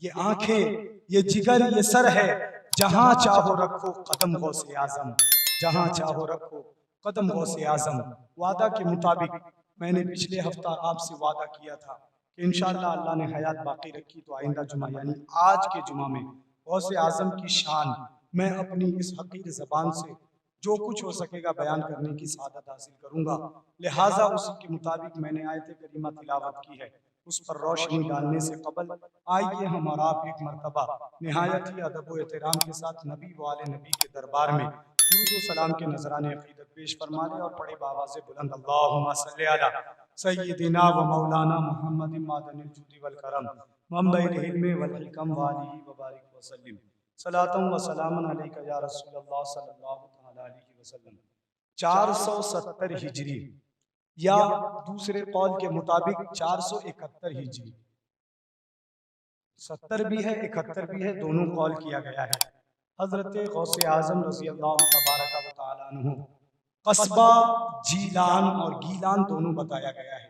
ये आंखें, ये जिगर, ये सर है, जहां चाहो रखो कदम गौसे आजम, जहां चाहो रखो कदम गौसे आजम। वादा के मुताबिक मैंने पिछले हफ्ता आपसे वादा किया था कि इंशाअल्लाह अल्लाह ने हयात बाकी रखी तो आइंदा जुमा यानी आज के जुमा में गौसे आजम की शान मैं अपनी इस हकीर ज़बान से जो कुछ हो सकेगा बयान करने की सादत हासिल करूंगा। लिहाजा उसी के मुताबिक मैंने आयत करीमा तिलावत की है। उस पर रोशनी डालने से कबल आइए हम और आप एक मरतबा निहायत ही अदब व एहतराम के साथ नबी वाले नबी के दरबार में दुरूद व सलाम के नजराने अकीदत पेश फरमा लें और पढ़े बावाज़े बुलंद अल्लाहुम्मा सल्ली अला सय्यिदिना व मौलाना मुहम्मदिन मादनिल जुदी वल करम मंबइल इल्म वल हिकम व आलिहि व बारिक व सल्लिम सलातुम व सलामुन अलैका या रसूलल्लाह सल्लल्लाहु तआला अलैहि वसल्लम। 470 हिजरी या दूसरे कौल के मुताबिक 471 हिजरी, 70 भी है 71 भी है, दोनों कौल किया गया है। हजरत गौसे आजम रजी अल्लाह तबारक व तआला अन्हु कस्बा जीलान और गीलान दोनों बताया गया है,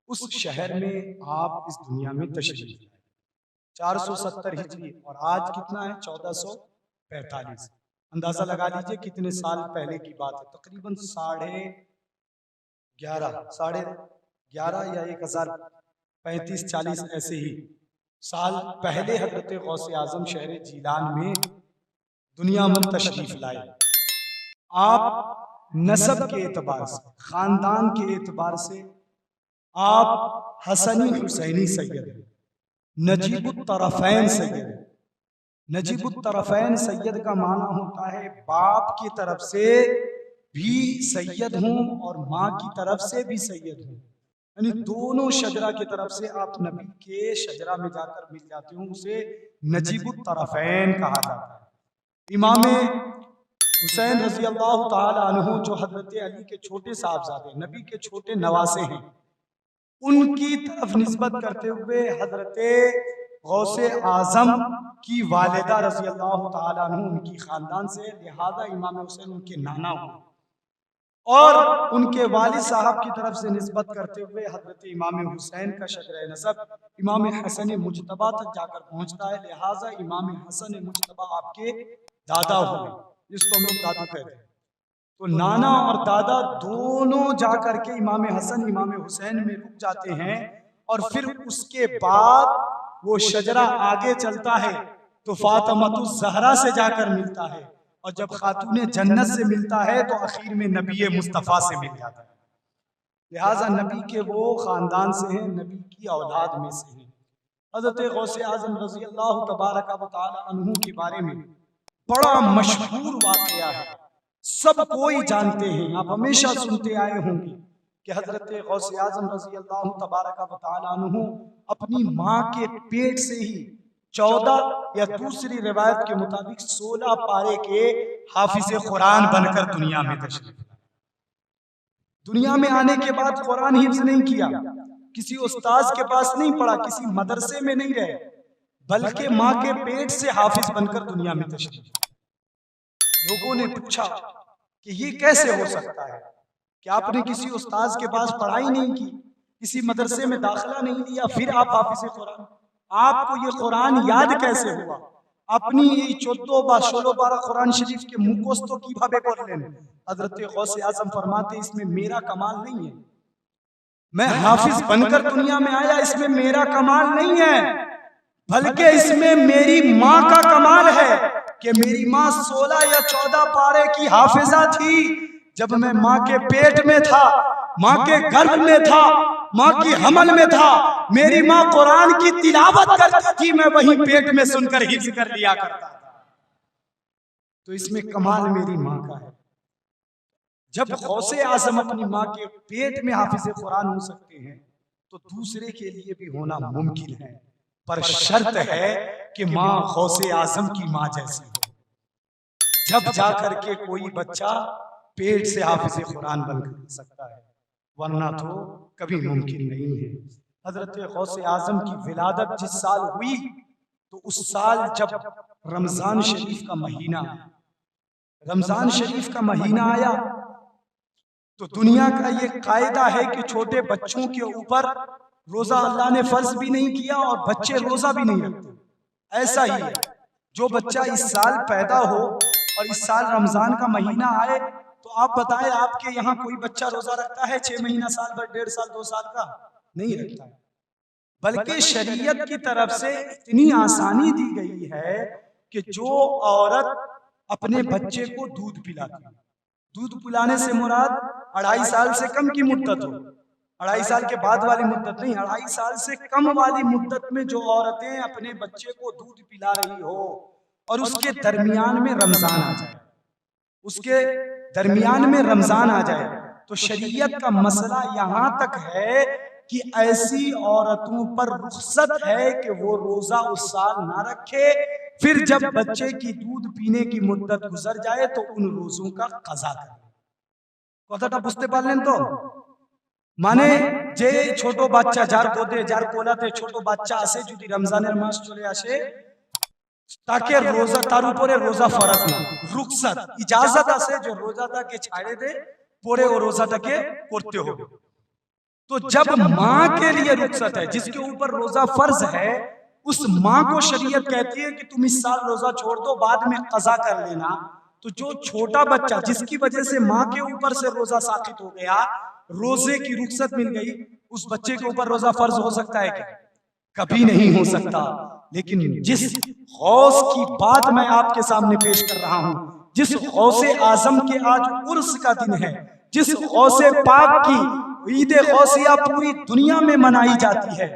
उस शहर में आप इस दुनिया में तशरीफ लाए। 470 हिजरी और आज कितना है 1445। अंदाजा लगा लीजिए कितने साल पहले की बात है, तकरीबन 11.5 या 1035-40 ऐसे ही साल पहले हजरत गौसे आजम शहर जीलान में दुनिया में तशरीफ लाए। आप नसब के एतबार से, खानदान के एतबार से आप हसनी हुसैनी सैयद हैं, नजीबुत तरफ़ैन सैयद हैं। नजीबुत तरफ़ैन सैयद का माना होता है बाप की तरफ से भी सैयद हूँ और माँ की तरफ से भी सैयद हूँ, यानी दोनों शजरा की तरफ से आप नबी के शजरा में जाकर मिल जाते हो, उसे नजीबुत तरफ़ैन कहा जाता है। इमाम हुसैन रजी अल्लाह तआला अन्हु जो हजरत अली के छोटे साहबजादे नबी के छोटे नवासे हैं, उनकी तरफ निस्बत करते हुए हजरत गौसे आजम की वालिदा रजी अल्लाह तआला अन्हु उनकी खानदान से, लिहाजा इमाम हुसैन उनके नाना हुए। और उनके वालिद साहब की तरफ से निस्बत करते हुए हजरत इमाम हुसैन का शजर नसब इमाम हसन मुजतबा तक जाकर पहुंचता है, लिहाजा इमाम हसन मुजतबा आपके दादा हुए, जिसको हम लोग दादू कहते हैं। तो नाना और दादा दोनों जाकर के इमाम हसन इमाम हुसैन में रुक जाते हैं और फिर उसके बाद वो शजरा आगे चलता है तो फातिमा ज़हरा से जाकर मिलता है, और जब खातूने जन्नत से मिलता है तो आखिर में नबी मुस्तफ़ा से मिल जाता है। लिहाजा नबी के वो खानदान से हैं, नबी की औलाद में से हैं। हज़रत गौसे आज़म रज़ी अल्लाह तबारक व तआला अन्हु के बारे में बड़ा मशहूर वाक़या है, सब कोई जानते हैं, आप हमेशा सुनते आए होंगे कि हज़रत गौसे आज़म रज़ी अल्लाह तबारक व तआला अन्हु अपनी माँ के पेट से ही 14 या दूसरी रिवायत के मुताबिक 16 पारे के हाफिज़े कुरान बनकर दुनिया में तशरीफ लाए। दुनिया में आने के बाद कुरान हिफ्ज़ नहीं किया, किसी उस्ताद के पास नहीं पढ़ा, किसी मदरसे में नहीं रहे, बल्कि माँ के पेट से हाफिज बनकर दुनिया में तशरीफ लाए। लोगों ने पूछा कि ये कैसे हो सकता है कि आपने किसी उस्ताद के पास पढ़ाई नहीं की, किसी मदरसे में दाखिला नहीं लिया, फिर आप हाफिज़े कुरान, आपको ये कुरान याद कैसे हुआ? अपनी 14-16 कुरान शरीफ के मुखस्त की भावे करलें। हजरत गौसे आजम फरमाते इसमें मेरा कमाल नहीं है, मैं हाफिज बनकर दुनिया में आया, इसमें मेरा कमाल नहीं है, बल्कि इसमें मेरी माँ का कमाल है कि मेरी माँ 16 या 14 पारे की हाफिजा थी। जब मैं माँ के पेट में था, माँ के गर्भ में था, माँ की हमल में था, मेरी माँ कुरान की तिलावत करती थी, मैं वहीं पेट में सुनकर हिफ्ज़ कर लिया करता था। तो इसमें कमाल मेरी माँ का है। जब गौसे आज़म अपनी माँ के पेट में हाफिज़े कुरान हो सकते हैं तो दूसरे के लिए भी होना मुमकिन है, पर शर्त है कि माँ गौसे आज़म की माँ जैसी हो, जब जाकर के कोई बच्चा पेट से हाफिज़े कुरान बन सकता है, वरना तो कभी मुमकिन नहीं है। हजरत गौसे आज़म की विलादत जिस साल हुई तो उस साल जब रमज़ान शरीफ का महीना आया, रमज़ान शरीफ का महीना आया तो दुनिया का ये कायदा है कि छोटे बच्चों के ऊपर रोज़ा अल्लाह ने फर्ज भी नहीं किया और बच्चे रोज़ा भी नहीं रखते। ऐसा ही है, जो बच्चा इस साल पैदा हो और इस साल रमजान का महीना आए, तो आप बताएं आपके यहाँ कोई बच्चा रोजा रखता है 6 महीना, साल भर, 1.5 साल, 2 साल का? नहीं रखता है। बल्कि शरीयत की तरफ से इतनी आसानी दी गई है कि जो औरत अपने बच्चे को दूध पिलाती है, दूध पिलाने से मुराद 2.5 साल से कम की मुद्दत हो, 2.5 साल के बाद वाली मुद्दत नहीं, 2.5 साल से कम वाली मुद्दत में जो औरतें अपने बच्चे को दूध पिला रही हो और उसके दरमियान में रमजान आ जाए, उसके दरमियान में रमजान आ जाए, तो शरीयत का मसला यहां तक है कि ऐसी औरतों पर रुखसत है कि वो रोजा उस साल ना रखे, फिर जब बच्चे की दूध पीने की मुद्दत गुजर जाए तो उन रोजों का कज़ा करे। কথাটা বুঝতে পারলেন তো? মানে যে ছোট বাচ্চা যার গোদে যার কোলাতে ছোট বাচ্চা আসে, যদি রমজানের মাস চলে আসে, তাকে রোজা, তার উপরে রোজা ফরজ না, রুখসত, ইজাজত আছে যে রোজাটাকে ছাড়ে দে, পরে ও রোজাটাকে করতে হবে। तो जब माँ के लिए रुखसत है, जिसके ऊपर रोजा फर्ज है, उस माँ को शरीयत कहती है कि तुम इस साल रोजा छोड़ दो, बाद में कज़ा कर लेना। तो जो छोटा बच्चा जिसकी वजह से माँ के ऊपर से रोजा साकित हो गया, रोजे की रुखसत मिल गई, उस बच्चे के ऊपर रोजा फर्ज हो सकता है क्या? कभी नहीं हो सकता। लेकिन जिस गौस की बात मैं आपके सामने पेश कर रहा हूं, जिस गौसे आजम के आज उर्स का दिन है, जिस गौसे पाक की ईद गौसिया पूरी दुनिया में मनाई जाती है,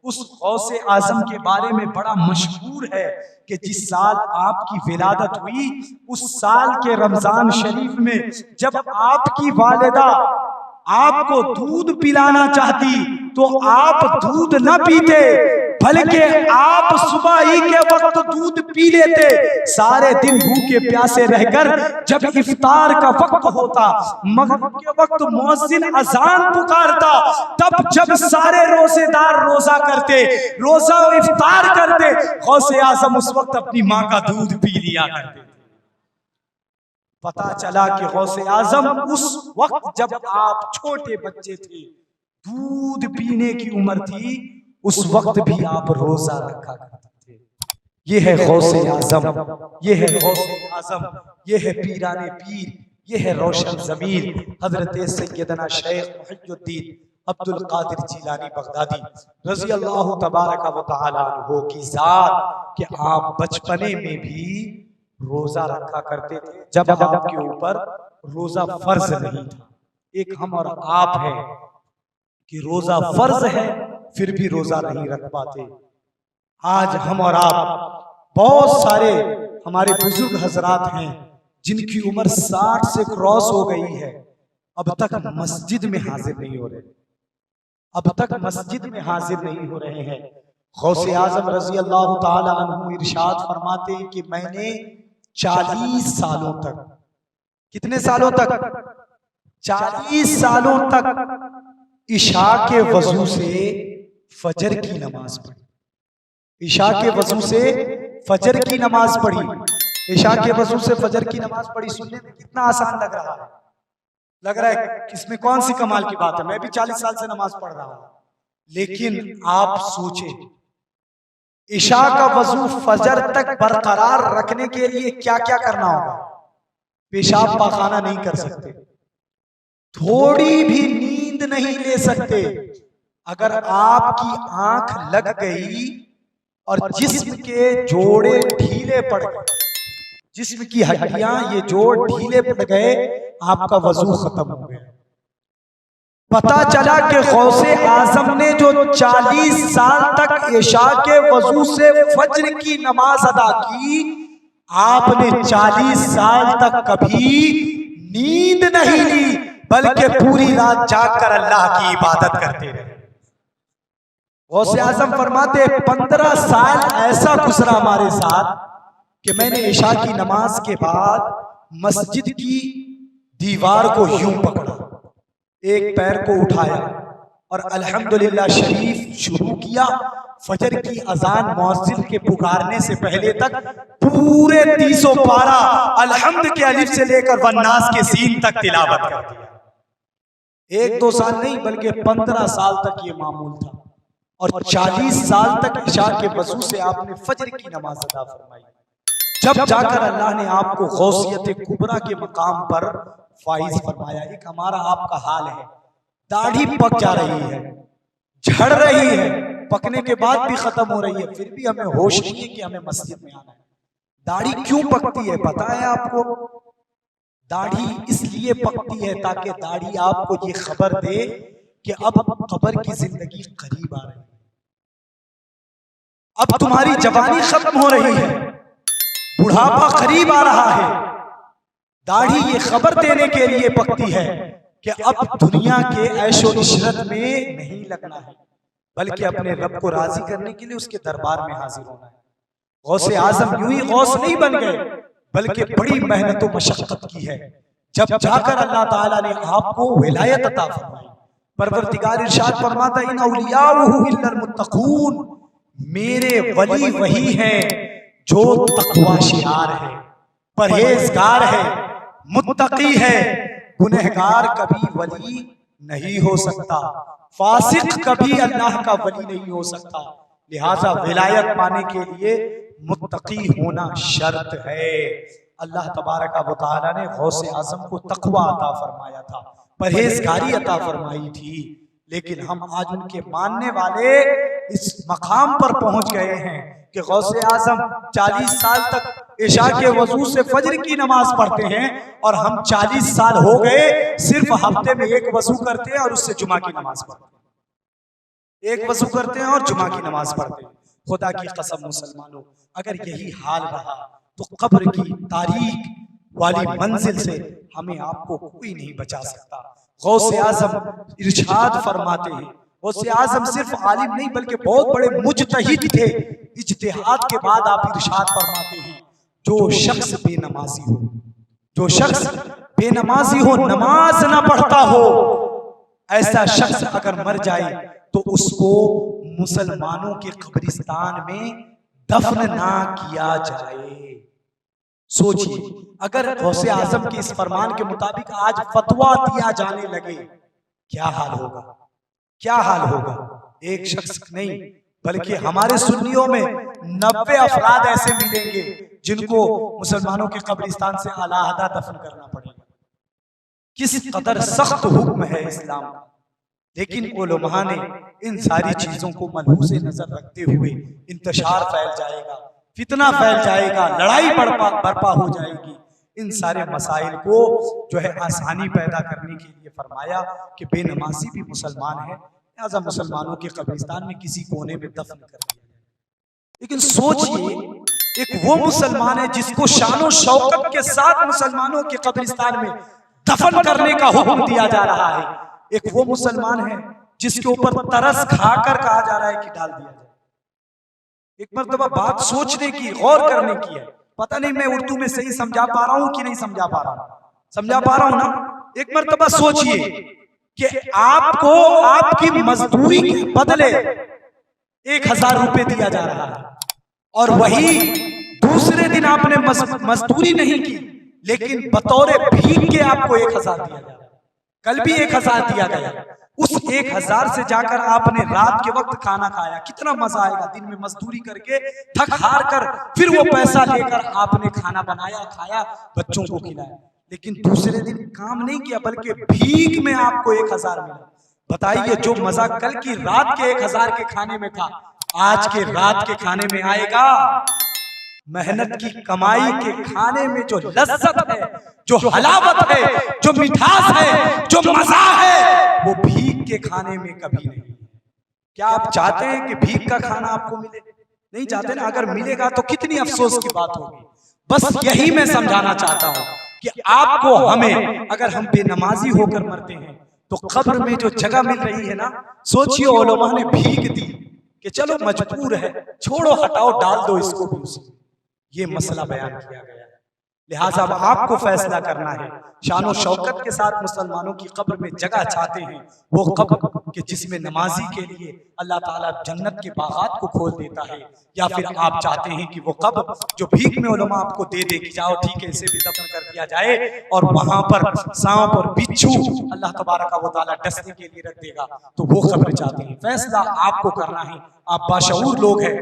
उस गौसे आजम के बारे में बड़ा मशहूर है कि जिस साल आपकी विलादत हुई, उस साल के रमजान शरीफ में जब आपकी वालिदा आपको दूध पिलाना चाहती तो आप दूध न पीते, बल्कि आप सुबह ही के वक्त दूध पी लेते। सारे दिन भूखे प्यासे रहकर जब इफ्तार का वक्त होता, मगरिब के वक्त मुअज्जिन अजान पुकारता, तब जब सारे रोजेदार रोजा करते, रोजा इफ्तार करते, गौसे आजम उस वक्त अपनी माँ का दूध पी लिया करते। पता चला कि गौसे आजम उस वक्त जब आप छोटे बच्चे थे, दूध पीने की उम्र थी, उस वक्त भी आप रोजा रखा करते थे। ये है गौसे आजम, ये है गौसे आजम, ये है पीराने पीर, ये है रोशन ज़मीर हजरत सैयदना शेख मुहियुद्दीन अब्दुल कादिर जिलानी बगदादी रज़ी अल्लाह तबारक व तआला अन्हु की जात कि आप बचपने में भी रोजा रखा करते थे जब आपके ऊपर रोजा फर्ज नहीं था। एक हम और आप है कि रोजा फर्ज है फिर भी रोजा नहीं रख पाते। आज हम और आप, बहुत सारे हमारे बुजुर्ग हजरात हैं जिनकी उम्र 60 से क्रॉस हो गई है, अब तक मस्जिद में हाजिर नहीं हो रहे, अब तक मस्जिद में हाजिर नहीं हो रहे हैं। गौसे आजम रजी अल्लाह ताला अन्हु इरशाद फरमाते हैं कि मैंने 40 सालों तक, कितने सालों तक? 40 सालों तक इशा के वजू से फजर की नमाज पढ़ी, इशा के वजू से फजर की नमाज पढ़ी, इशा के वजू से फजर की नमाज पढ़ी। सुनने में कितना आसान लग रहा है, लग रहा है इसमें कौन सी कमाल की बात है, मैं भी 40 साल से नमाज पढ़ रहा हूं। लेकिन आप सोचें, इशा का वजू फजर तक बरकरार रखने के लिए क्या क्या करना होगा? पेशाब पाखाना नहीं कर सकते, थोड़ी भी नींद नहीं ले सकते। अगर आपकी आंख लग गई और जिस्म के जोड़े ढीले पड़ गए, जिस्म की हड्डियां ये जोड़ ढीले पड़ गए, आपका वजू खत्म हो गया। पता चला कि गौसे आजम ने जो 40 साल तक इशा के वजू से फज्र की नमाज अदा की, आपने 40 साल तक कभी नींद नहीं ली, बल्कि पूरी रात जागकर अल्लाह की इबादत करते रहे। गौसे आजम फरमाते 15 साल ऐसा गुजरा हमारे साथ कि मैंने इशा की नमाज के बाद मस्जिद की दीवार को यूं पकड़ा, एक पैर को उठाया और अल्हम्दुलिल्लाह शरीफ शुरू किया। फजर की अजान मुअज्जिन के पुकारने से पहले तक पूरे 300 पारा अल्हम्द के अलिफ से लेकर वन्नास के सीन तक तिलावत कर दिया। 1-2 साल नहीं बल्कि 15 साल तक ये मामूल था। और 40 साल तक इशा के वजू से आपने फजर की नमाज अदा फरमाई। जब जाकर अल्लाह ने आपको गौसियत कुबरा के मकाम पर फाइज फरमाया। एक हमारा आपका हाल है, दाढ़ी पक जा रही है, झड़ रही है, पकने के बाद भी खत्म हो रही है, फिर भी हमें होश नहीं है कि हमें मस्जिद में आना है। दाढ़ी क्यों पकती है पता है आपको? दाढ़ी इसलिए पकती है ताकि दाढ़ी आपको ये खबर दे कि अब कब्र की जिंदगी करीब आ रही है, अब तुम्हारी जवानी खत्म हो रही है, बुढ़ापा करीब आ रहा है। दाढ़ी ये खबर देने के लिए पकती है कि अब दुनिया के ऐशो इशरत में नहीं लगना है, बल्कि अपने रब को राजी करने के लिए उसके दरबार में हाजिर होना है। गौसे आजम यूं ही गौस नहीं बन गए, बल्कि बड़ी मेहनत और मशक्कत की है। जब जाकर अल्लाह ताला ने आपको विलायत अता फरमाई। परवरदिगार इरशाद फरमाता है, इन औलियाउहु इल्लल मुत्तकून, मेरे वली वही हैं जो तकवाशियार है, परहेजगार है, मुत्तकी है। गुनहगार कभी वली नहीं हो सकता, फासिक कभी अल्लाह का वली नहीं हो सकता। लिहाजा विलायत पाने के लिए मुत्तकी होना शर्त है। अल्लाह तबारक व तआला ने गौसे आजम को तकवा अता फरमाया था, परहेजगारी अता फरमाई थी, लेकिन हम आज उनके मानने वाले इस मकाम पर पहुंच गए हैं कि गौसे आजम 40 साल तक इशा के वजू से फजर की नमाज पढ़ते हैं, और हम 40 साल हो गए सिर्फ हफ्ते में एक वजू करते हैं और उससे जुमा की नमाज पढ़ते हैं। एक वजू करते हैं और जुमा की नमाज पढ़ते हैं। खुदा की कसम मुसलमानों, अगर यही हाल रहा तो कब्र की तारीख वाली मंजिल से हमें आपको कोई नहीं बचा सकता। गौसे आजम इरशाद फरमाते हैं, गौसे आजम सिर्फ आलिम नहीं बल्कि बहुत बड़े मुजतहिद थे। इज्तिहाद के बाद आप इरशाद फरमाते हैं, जो शख्स बेनमाजी हो, जो शख्स बेनमाजी हो, नमाज ना पढ़ता हो, ऐसा शख्स अगर मर जाए तो उसको मुसलमानों के कब्रिस्तान में दफन ना किया जाए। सोचिए, अगर गौसे आजम के इस फरमान के मुताबिक आज फतवा दिया जाने लगे, क्या हाल होगा, क्या हाल होगा। एक शख्स नहीं बल्कि हमारे सुन्नियों में 90 अफराद ऐसे मिलेंगे जिनको मुसलमानों के कब्रिस्तान से अलहदा दफन करना पड़ेगा। किस कदर सख्त हुक्म है इस्लाम का, लेकिन उलमा ने इन सारी चीजों को मलहूज़े नजर रखते हुए इंतशार फैल जाएगा, फितना फैल जाएगा, लड़ाई बर्पा हो जाएगी, इन सारे मसाइल को जो है आसानी पैदा करने के लिए फरमाया कि बेनमाजी भी मुसलमान है, लिहाजा मुसलमानों के कब्रिस्तान में किसी कोने में दफन कर दिया जाए। लेकिन सोचिए, एक वो मुसलमान है जिसको शानो शौकत के साथ मुसलमानों के कब्रिस्तान में दफन करने का हुक्म दिया जा रहा है। एक वो मुसलमान है जिसके ऊपर तरस खाकर कहा जा रहा है कि डाल दिया जाए। एक मर्तबा बात सोचने की, गौर करने की है। पता नहीं मैं उर्दू में सही समझा पा रहा हूं कि नहीं समझा पा रहा हूं, समझा पा रहा हूं ना। एक मर्तबा सोचिए कि आपको आपकी मजदूरी के बदले 1000 रुपए दिया जा रहा है, और वही दूसरे दिन आपने मजदूरी नहीं की, लेकिन बतौर भीख के आपको 1000 दिया जा रहा है। कल भी 1000 दिया गया। उस 1000 से जाकर आपने रात के वक्त खाना खाया, कितना मजा आएगा। दिन में मजदूरी करके थक हार कर फिर वो पैसा लेकर आपने खाना बनाया, खाया, बच्चों को खिलाया, लेकिन दूसरे दिन काम नहीं किया बल्कि भीख में आपको 1000 मिला। बताइए, जो मजा कल की रात के 1000 के खाने में था, आज के रात के खाने में आएगा? मेहनत की कमाई के खाने में जो लज्जत है, जो हलावत है, जो मिठास है, जो मजा है, वो भीख के खाने में कभी नहीं। क्या आप चाहते हैं कि भीख का खाना आपको मिले? नहीं चाहते ना। अगर मिलेगा तो कितनी अफसोस की बात होगी। बस यही मैं समझाना चाहता हूं कि आपको, हमें, अगर हम बेनमाजी होकर मरते हैं तो कब्र में जो जगह मिल रही है ना, सोचिए उलमा ने भीख दी कि चलो मजबूर है, छोड़ो, हटाओ, डाल दो इसको भी उसी। ये मसला बयान किया गया है। लिहाजा अब आपको फैसला करना है। शानो शौकत के साथ मुसलमानों की कब्र में जगह चाहते हैं, वो कब्र कि जिसमें नमाजी के लिए अल्लाह ताला जन्नत के बागात को खोल देता है, या फिर आप चाहते हैं कि वो कब्र जो भीख में उलमा आपको दे दे कि जाओ ठीक है इसे भी दफन कर दिया जाए, और वहां पर सांप और बिच्छू अल्लाह तबारक व तआला डसने के लिए रख देगा, तो वो कब्र चाहते हैं। फैसला आपको करना है। आप बाशऊर लोग हैं,